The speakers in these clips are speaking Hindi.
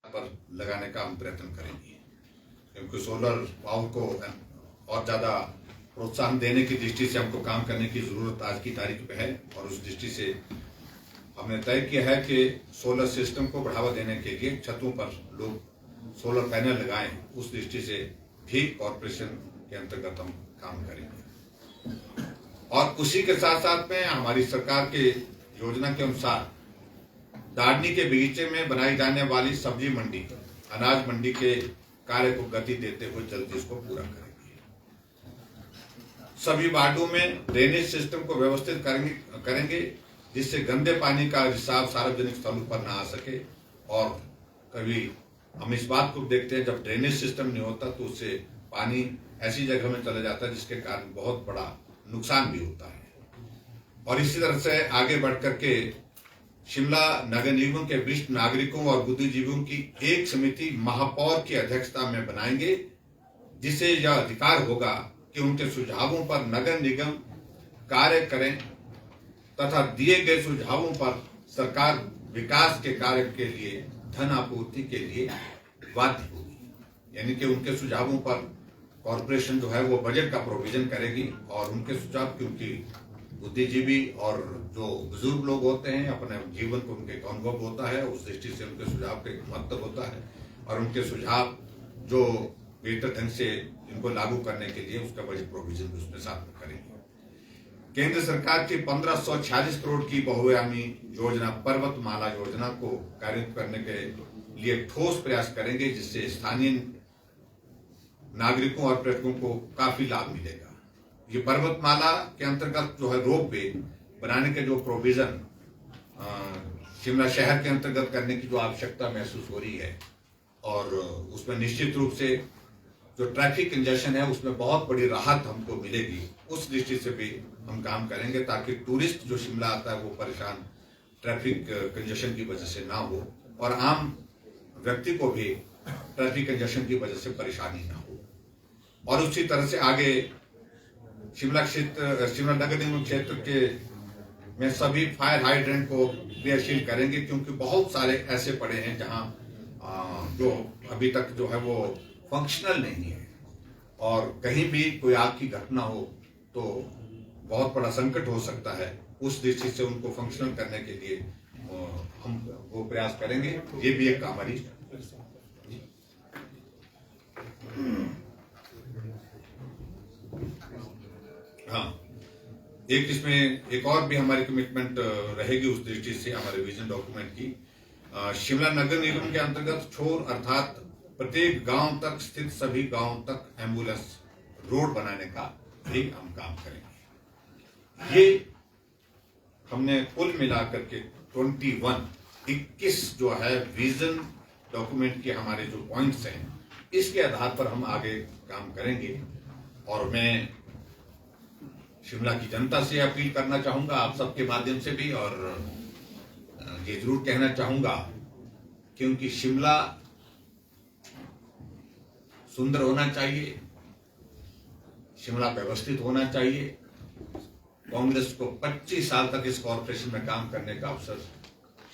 पर लगाने का हम प्रयत्न करेंगे, क्योंकि सोलर पावर को और ज़्यादा प्रोत्साहन देने की दृष्टि से हमको काम करने की ज़रूरत आज की तारीख पे है। और उस दृष्टि से हमने तय किया है कि सोलर सिस्टम को बढ़ावा देने के लिए छतों पर लोग सोलर पैनल लगाएं। उस दृष्टि से भी कॉरपोरेशन के अंतर्गत हम काम करेंगे। और उसी के साथ साथ में हमारी सरकार के योजना के अनुसार दाड़नी के बगीचे में बनाई जाने वाली सब्जी मंडी, अनाज मंडी के कार्य को गति देते हुए जल्दी इसको पूरा करेंगे। सभी वार्डों में ड्रेनेज सिस्टम को व्यवस्थित करेंगे जिससे गंदे पानी का रिसाव सार्वजनिक स्थलों पर न आ सके। और कभी हम इस बात को देखते हैं, जब ड्रेनेज सिस्टम नहीं होता तो उससे पानी ऐसी जगह में चला जाता है जिसके कारण बहुत बड़ा नुकसान भी होता है। और इसी तरह से आगे बढ़ करके शिमला नगर निगम के वरिष्ठ नागरिकों और बुद्धिजीवियों की एक समिति महापौर की अध्यक्षता में बनाएंगे, जिसे यह अधिकार होगा कि उनके सुझावों पर नगर निगम कार्य करें तथा दिए गए सुझावों पर सरकार विकास के कार्य के लिए धन आपूर्ति के लिए बाध्य होगी। यानी कि उनके सुझावों पर कॉरपोरेशन जो है वो बजट का प्रोविजन करेगी। और उनके सुझाव, क्योंकि बुद्धिजीवी और जो बुजुर्ग लोग होते हैं अपने जीवन को उनके अनुभव होता है, उस दृष्टि से उनके सुझाव का महत्व होता है। और उनके सुझाव जो बेहतर ढंग से इनको लागू करने के लिए उसका बजट प्रोविजन भी उसमें साथ में करेंगे। केंद्र सरकार की 1546 करोड़ की बहुआयामी योजना पर्वतमाला योजना को कार्यान्वित करने के लिए ठोस प्रयास करेंगे, जिससे स्थानीय नागरिकों और पर्यटकों को काफी लाभ मिलेगा। ये पर्वतमाला के अंतर्गत जो है रोप वे बनाने के जो प्रोविजन शिमला शहर के अंतर्गत करने की जो आवश्यकता महसूस हो रही है, और उसमें निश्चित रूप से जो ट्रैफिक कंजेशन है उसमें बहुत बड़ी राहत हमको मिलेगी। उस दृष्टि से भी हम काम करेंगे ताकि टूरिस्ट जो शिमला आता है वो परेशान ट्रैफिक कंजेशन की वजह से ना हो, और आम व्यक्ति को भी ट्रैफिक कंजेशन की वजह से परेशानी ना हो। और उसी तरह से आगे शिमला नगर निगम क्षेत्र के में सभी फायर हाइड्रेंट को क्रियाशील करेंगे, क्योंकि बहुत सारे ऐसे पड़े हैं जहां जो अभी तक जो है वो फंक्शनल नहीं है, और कहीं भी कोई आग की घटना हो तो बहुत बड़ा संकट हो सकता है। उस दृष्टि से उनको फंक्शनल करने के लिए हम वो प्रयास करेंगे। ये भी एक हमारी एक इसमें एक और भी हमारी कमिटमेंट रहेगी उस दृष्टि से हमारे विजन डॉक्यूमेंट की। शिमला नगर निगम के अंतर्गत छोर अर्थात प्रत्येक गांव तक स्थित सभी गांव तक एम्बुलेंस रोड बनाने का भी हम काम करेंगे। ये हमने कुल मिलाकर के 21 जो है विजन डॉक्यूमेंट के हमारे जो पॉइंट्स हैं, इसके आधार पर हम आगे काम करेंगे। और मैं शिमला की जनता से अपील करना चाहूंगा, आप सबके माध्यम से भी, और ये जरूर कहना चाहूंगा क्योंकि शिमला सुंदर होना चाहिए, शिमला व्यवस्थित होना चाहिए। कांग्रेस को 25 साल तक इस कॉर्पोरेशन में काम करने का अवसर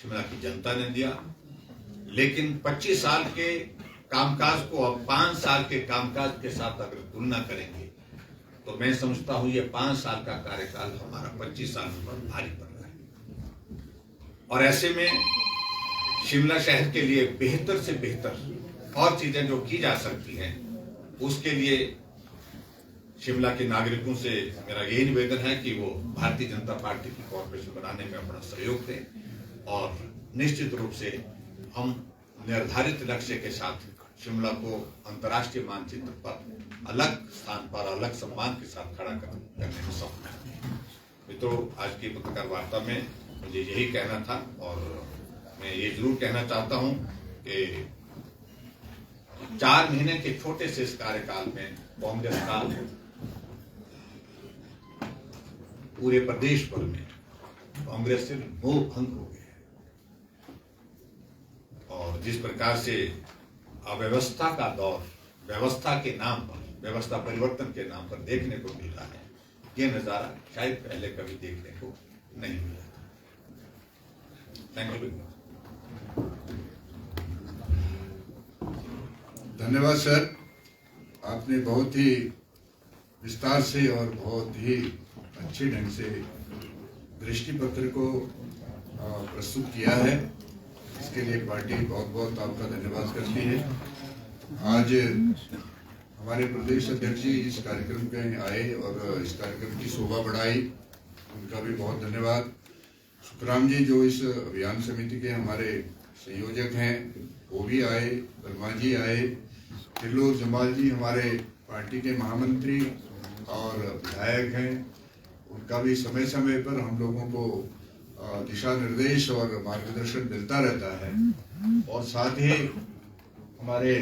शिमला की जनता ने दिया, लेकिन 25 साल के कामकाज को अब 5 साल के कामकाज के साथ अगर तुलना करेंगे तो मैं समझता हूं ये 5 साल का कार्यकाल हमारा 25 साल पर भारी पड़ रहा है। और ऐसे में शिमला शहर के लिए बेहतर से बेहतर और चीजें जो की जा सकती हैं, उसके लिए शिमला के नागरिकों से मेरा यही निवेदन है कि वो भारतीय जनता पार्टी की कॉर्पोरेशन बनाने में अपना सहयोग दें। और निश्चित रूप से हम निर्धारित लक्ष्य के साथ शिमला को अंतर्राष्ट्रीय मानचित्र पर अलग स्थान पर अलग सम्मान के साथ खड़ा करने में सफल हैं। मित्रों, आज की पत्रकार वार्ता में मुझे यही कहना था, और मैं ये जरूर कहना चाहता हूं कि 4 महीने के छोटे से इस कार्यकाल में कांग्रेस का पूरे प्रदेश भर में कांग्रेस से मोह भंग हो गया है। और जिस प्रकार से अव्यवस्था का दौर व्यवस्था के नाम पर, व्यवस्था परिवर्तन के नाम पर देखने को मिल रहा है, ये नजारा शायद पहले कभी देखने को नहीं मिला था। Thank you. धन्यवाद सर, आपने बहुत ही विस्तार से और बहुत ही अच्छे ढंग से दृष्टि पत्र को प्रस्तुत किया है। इसके लिए पार्टी बहुत बहुत आपका धन्यवाद करती है। आज हमारे प्रदेश अध्यक्ष जी इस कार्यक्रम में आए और इस कार्यक्रम की शोभा बढ़ाई, उनका भी बहुत धन्यवाद। सुखराम जी जो इस अभियान समिति के हमारे संयोजक हैं वो भी आए, वर्मा जी आए, त्रिलोक जमाल जी हमारे पार्टी के महामंत्री और विधायक हैं, उनका भी समय समय पर हम लोगों को दिशा निर्देश और मार्गदर्शन मिलता रहता है। और साथ ही हमारे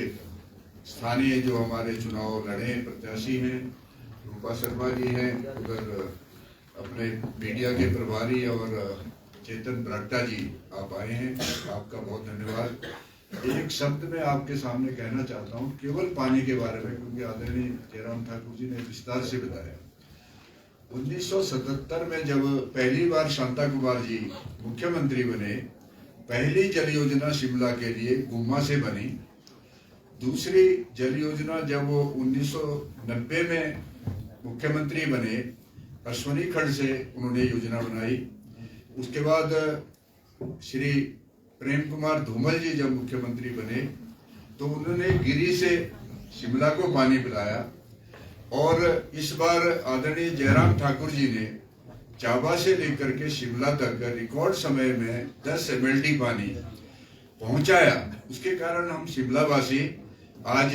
स्थानीय जो हमारे चुनाव लड़े प्रत्याशी हैं, रूपा शर्मा जी हैं, उधर अपने मीडिया के प्रभारी और चेतन बरागटा जी आप आए हैं, आपका बहुत धन्यवाद। एक शब्द में आपके सामने कहना चाहता हूं केवल पानी के बारे में, क्योंकि आदरणीय जयराम ठाकुर जी ने विस्तार से बताया। 1977 में जब पहली बार शांता कुमार जी मुख्यमंत्री बने, पहली जल योजना शिमला के लिए गुम्मा से बनी। दूसरी जल योजना जब वो 1990 में मुख्यमंत्री बने, अश्वनी खंड से उन्होंने योजना बनाई। उसके बाद श्री प्रेम कुमार धूमल जी जब मुख्यमंत्री बने तो उन्होंने गिरी से शिमला को पानी पिलाया। और इस बार आदरणीय जयराम ठाकुर जी ने चाबा से लेकर के शिमला तक रिकॉर्ड समय में 10 MLD पानी पहुंचाया। उसके कारण हम शिमला वासी आज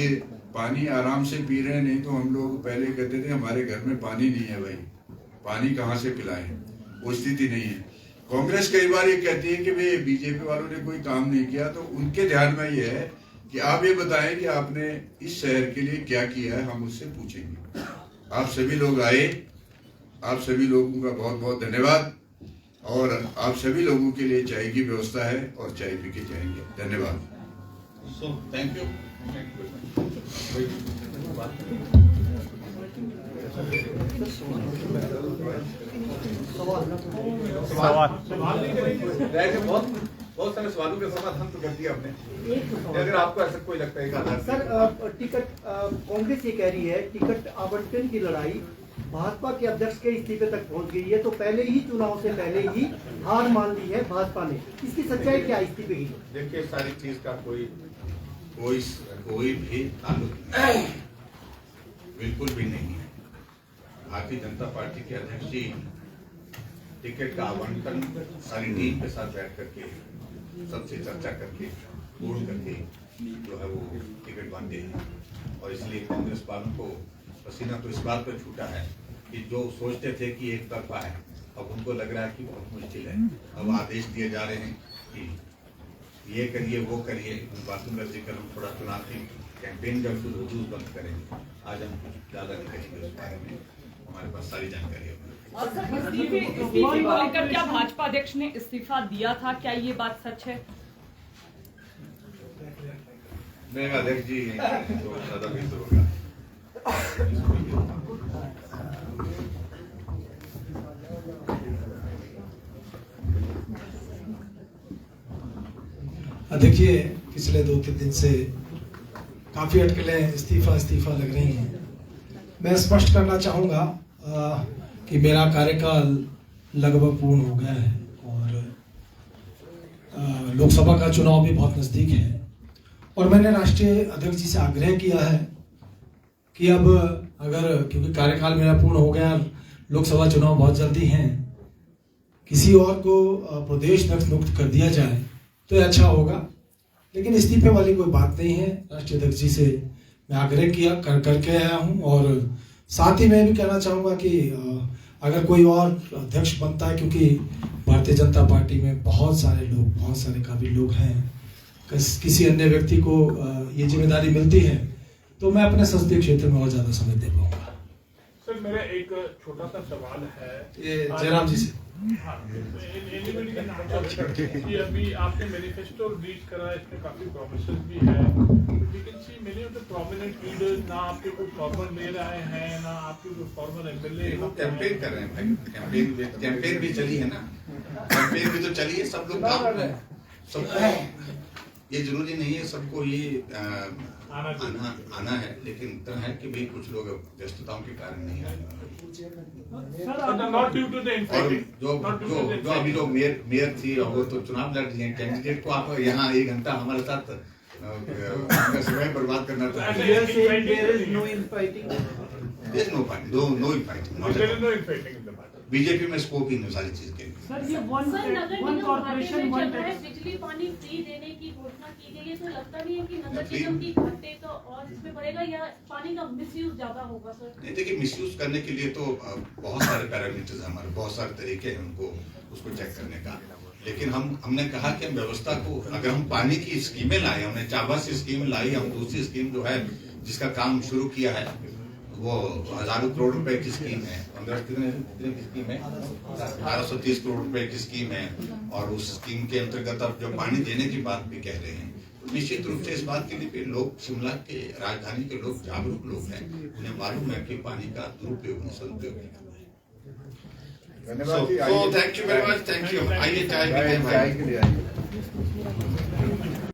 पानी आराम से पी रहे हैं। नहीं तो हम लोग पहले कहते थे हमारे घर में पानी नहीं है, भाई पानी कहाँ से पिलाएं, वो स्थिति नहीं है। कांग्रेस कई बार ये कहती है कि भाई बीजेपी वालों ने कोई काम नहीं किया, तो उनके ध्यान में ये है कि आप ये बताएं कि आपने इस शहर के लिए क्या किया है, हम उससे पूछेंगे। आप सभी लोग आए, आप सभी लोगों का बहुत बहुत धन्यवाद। और आप सभी लोगों के लिए चाय की व्यवस्था है और चाय पी के जाएंगे। धन्यवाद। Thank you. बहुत सारे सवालों के समाधान तो कर दिया आपने। अगर आपको ऐसा कोई लगता है सर, टिकट कांग्रेस ये कह रही है टिकट आवंटन की लड़ाई भाजपा के अध्यक्ष के इस्तीफे तक पहुंच गई है, तो पहले ही चुनाव से पहले ही हार मान ली है भाजपा ने। इसकी सच्चाई क्या इस्तीफे की? देखिए, सारी चीज का कोई भी ताल्लुक बिल्कुल भी नहीं है। भारतीय जनता पार्टी के अध्यक्ष जी टिकट का आवंटन सारी टीम के साथ बैठ करके सबसे चर्चा करके पूर्ण करके जो है वो टिकट बांटे हैं। और इसलिए कांग्रेस वालों को पसीना तो इस बात पर छूटा है कि जो सोचते थे कि एक तरफा है, अब उनको लग रहा है कि बहुत मुश्किल है। अब आदेश दिए जा रहे हैं कि ये करिए वो करिए। बातों का जिक्र हम थोड़ा चुनावी कैंपेन जब शुरू होगी उस वक्त करेंगे। आज हम कुछ ज्यादा नहीं करेंगे उस बारे में, हमारे पास सारी जानकारी होगी। और सर, इस्तीफे को लेकर क्या भाजपा अध्यक्ष ने इस्तीफा दिया था, क्या ये बात सच है? मेरे अध्यक्ष जी तो ज्यादा बेहतर होगा। देखिए, पिछले 2-3 दिन से काफी अटकलें इस्तीफा लग रही हैं। मैं स्पष्ट करना चाहूंगा कि मेरा कार्यकाल लगभग पूर्ण हो गया है और लोकसभा का चुनाव भी बहुत नजदीक है। और मैंने राष्ट्रीय अध्यक्ष जी से आग्रह किया है कि अब अगर, क्योंकि कार्यकाल मेरा पूर्ण हो गया, लोकसभा चुनाव बहुत जल्दी हैं, किसी और को प्रदेश अध्यक्ष नियुक्त कर दिया जाए तो ये अच्छा होगा। लेकिन इस्तीफे वाली कोई बात नहीं है। राष्ट्रीय अध्यक्ष जी से मैं आग्रह किया करके आया हूं। और साथ ही मैं भी कहना चाहूंगा कि अगर कोई और अध्यक्ष बनता है, क्योंकि भारतीय जनता पार्टी में बहुत सारे काबिल लोग हैं, किसी अन्य व्यक्ति को ये जिम्मेदारी मिलती है तो मैं अपने संसदीय क्षेत्र में और ज्यादा समय दे पाऊंगा। सर, मेरा एक छोटा सा सवाल है ये जयराम जी से। हाँ, कि अभी आपने मैनिफेस्टो रिलीज करा, इसमें काफी प्रोमिसेस भी है। We can see many of the prominent leaders ना आपके कोई फॉर्मर ले रहे हैं, ना आपके कोई फॉर्मर एमएलए कैंपेन कर रहे हैं भाई। कैंपेन भी चली है ना, कैंपेन भी तो चली है, सब लोग काम कर रहे हैं, सब ये जरूरी नहीं है सबको ये आना आना है, लेकिन इतना है कि भाई कुछ लोग व्यस्तताओं के कारण नहीं आए। नॉट ड्यू टू द और इनफाइटिंग, जो अभी लोग मेयर थी और वो तो चुनाव लड़ रही हैं, कैंडिडेट को आप यहाँ 1 घंटा हमारे साथ समय बर्बाद करना था। there is no infighting. No infighting. BJP में स्कोप ही नहीं सारी चीज के लिए। सर ये वन कॉर्पोरेशन वन टैक्स बिजली पानी फ्री देने की घोषणा की गई है, तो लगता नहीं है कि नगर निगम की घाटे का और इसमें बढ़ेगा या पानी का मिसयूज ज्यादा होगा सर? नहीं, देखिए मिसयूज करने के लिए तो बहुत सारे पैरामीटर्स हैं, हमारे बहुत सारे तरीके हैं उनको उसको चेक करने का। लेकिन हमने कहा कि हम व्यवस्था को, अगर हम पानी की स्कीमें लाए, हमने चाबा से स्कीम लाई, हम दूसरी स्कीम जो है जिसका काम शुरू किया है वो हजारों करोड़ रुपए की स्कीम है, 15 कितने की स्कीम है, 1830 करोड़ रुपए की स्कीम है। और उस स्कीम के अंतर्गत अब जो पानी देने की बात भी कह रहे हैं, तो निश्चित रूप से इस बात के लिए लोग, शिमला के राजधानी के लोग जागरूक लोग हैं, उन्हें मालूम है कि पानी का दुरुपयोग नहीं सदुपयोग नहीं करना है। धन्यवाद जी। Thank you very much, thank you. आइए चाय पीते हैं चाय भाई। के लिए आइए।